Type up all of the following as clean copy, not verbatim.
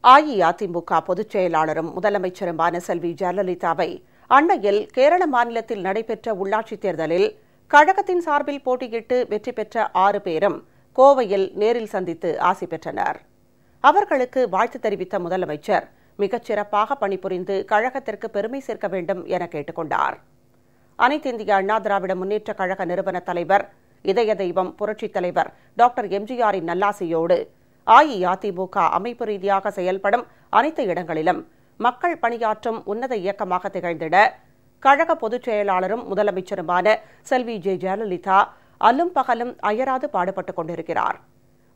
அஇஅதிமுக பொதுச் செயலாளரும் முதலமைச்சருமான செல்வி ஜெயலலிதாவை அண்மையில் கேரள மாநிலத்தில் நடைபெற்ற உள்ளாட்சித் தேர்தலில் கழகத்தின் சார்பில் போட்டியிட்டு வெற்றி பெற்ற 6 பேரும் கோவையில் நேரில் சந்தித்து ஆசி பெற்றனர். அவர்களுக்கு வாழ்த்து தெரிவித்த முதலமைச்சர் மிகச் சிறப்பாக பணிபுரிந்து கழகத்திற்கு பெருமை சேர்க்க வேண்டும் என கேட்டுக் கொண்டார். அனைத்து இந்திய அண்ணா திராவிட முன்னேற்றக் கழக நிறுவன தலைவர், இதய தெய்வம் புரட்சித் தலைவர் டாக்டர் எம்ஜிஆரின் நல்லாசியோடு அஇஅதிமுக அமைப்பு ரீதியாக செயல்படும் அனைத்து இடங்களிலும் மக்கள் பணியாற்றும் உன்னத இயக்கமாக திகழ்ந்திட கழக பொதுச் செயலாளரும் முதலமைச்சருமான செல்வி ஜெயலலிதா அல்லும் பகலும் அயராது பாடுபட்டுக் கொண்டிருக்கிறார்.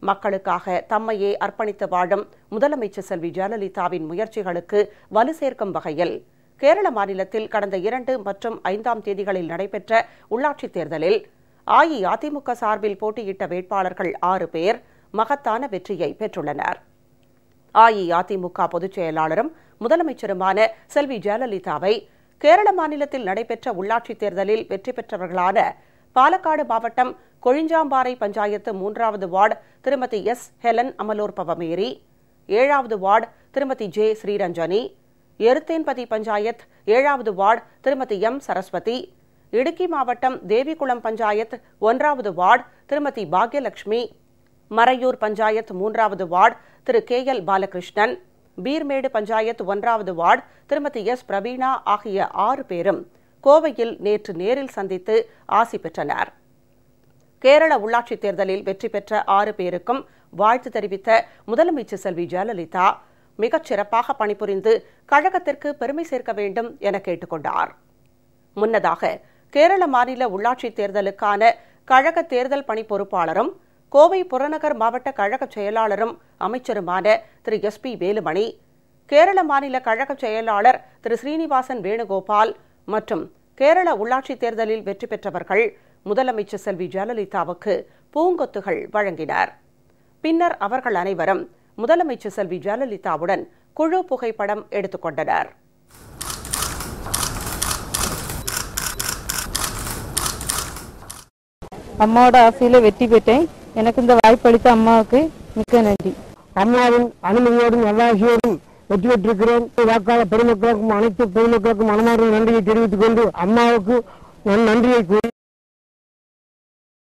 மக்களுக்காக தம்மையே அர்ப்பணித்து வாழும் முதலமைச்சர் செல்வி ஜெயலலிதாவின் முயற்சிகளுக்கு வலு சேர்க்கும் வகையில் கேரள மாநிலத்தில் கடந்த 2 மற்றும் 5ஆம் தேதிகளில் நடைபெற்ற உள்ளாட்சித் தேர்தலில் அஇஅதிமுக சார்பில் போட்டியிட்ட வேட்பாளர்கள் 6 பேர் மகத்தான வெற்றியை பெற்றுள்ளனர். அஇஅதிமுக பொதுச் செயலாளரும் முதலமைச்சருமான செல்வி ஜெயலலிதாவை கேரள மாநிலத்தில் நடைபெற்ற உள்ளாட்சித் தேர்தலில் வெற்றி பெற்றவர்களான பாலக்காடு மாவட்டம் கொழிஞ்சாம்பாறை பஞ்சாயத்து 3வது வார்டு திருமதி எஸ். ஹெலன் அமலோற்பவமேரி, 7வது வார்டு திருமதி ஜே. ஸ்ரீரஞ்சனி, எருத்தேன்பதி பஞ்சாயத் 7வது வார்டு திருமதி எம். சரஸ்வதி, இடுக்கி மாவட்டம் தேவிகுளம் பஞ்சாயத் 1வது வார்டு திருமதி பாக்யலட்சுமி, மறையூர் பஞ்சாயத் 3வது வார்டு திரு கே. எல். பாலகிருஷ்ணன், பீர்மேடு பஞ்சாயத் 1வது வார்டு திருமதி எஸ். பிரவீணா ஆகிய 6 பேரும் கோவையில் நேற்று நேரில் சந்தித்து ஆசி பெற்றனர். கேரள உள்ளாட்சித் தேர்தலில் வெற்றி பெற்ற 6 பேருக்கும் வாழ்த்து தெரிவித்த முதலமைச்சர் செல்வி ஜெயலலிதா மிகச் சிறப்பாக பணிபுரிந்து கழகத்திற்கு பெருமை சேர்க்க வேண்டும் என கேட்டுக் கொண்டார். முன்னதாக கேரள மாநில உள்ளாட்சித் தேர்தலுக்கான கழக தேர்தல் பணி பொறுப்பாளரும் கோவை புறநகர் மாவட்ட கழக செயலாளரும் அமைச்சருமான திரு எஸ். பி. வேலுமணி, கேரள மாநில கழக செயலாளர் திரு ஸ்ரீனிவாசன் வேணுகோபால் மற்றும் கேரள உள்ளாட்சித் தேர்தலில் வெற்றி பெற்றவர்கள் முதலமைச்சர் செல்வி ஜெயலலிதாவுக்கு பூங்கொத்துகள் வழங்கினர். பின்னர் அவர்கள் அனைவரும் முதலமைச்சர் செல்வி ஜெயலலிதாவுடன் குழு புகைப்படம் எடுத்துக் கொண்டனர். அம்மாவோட ஆசையில வெற்றி பெற்றேன். எனக்கு இந்த வாய்ப்பளித்த அம்மாவுக்கு மிக்க நன்றி. அம்மாவின் அனுமதியோடும் நல்லாசியோடும் வெற்றி பெற்றிருக்கிறேன். வாக்காளர் பெருமக்களுக்கும் அனைத்து பொதுமக்களுக்கும் மனமார்ந்த நன்றியை தெரிவித்துக் கொண்டு அம்மாவுக்கு நன்றியை கூறி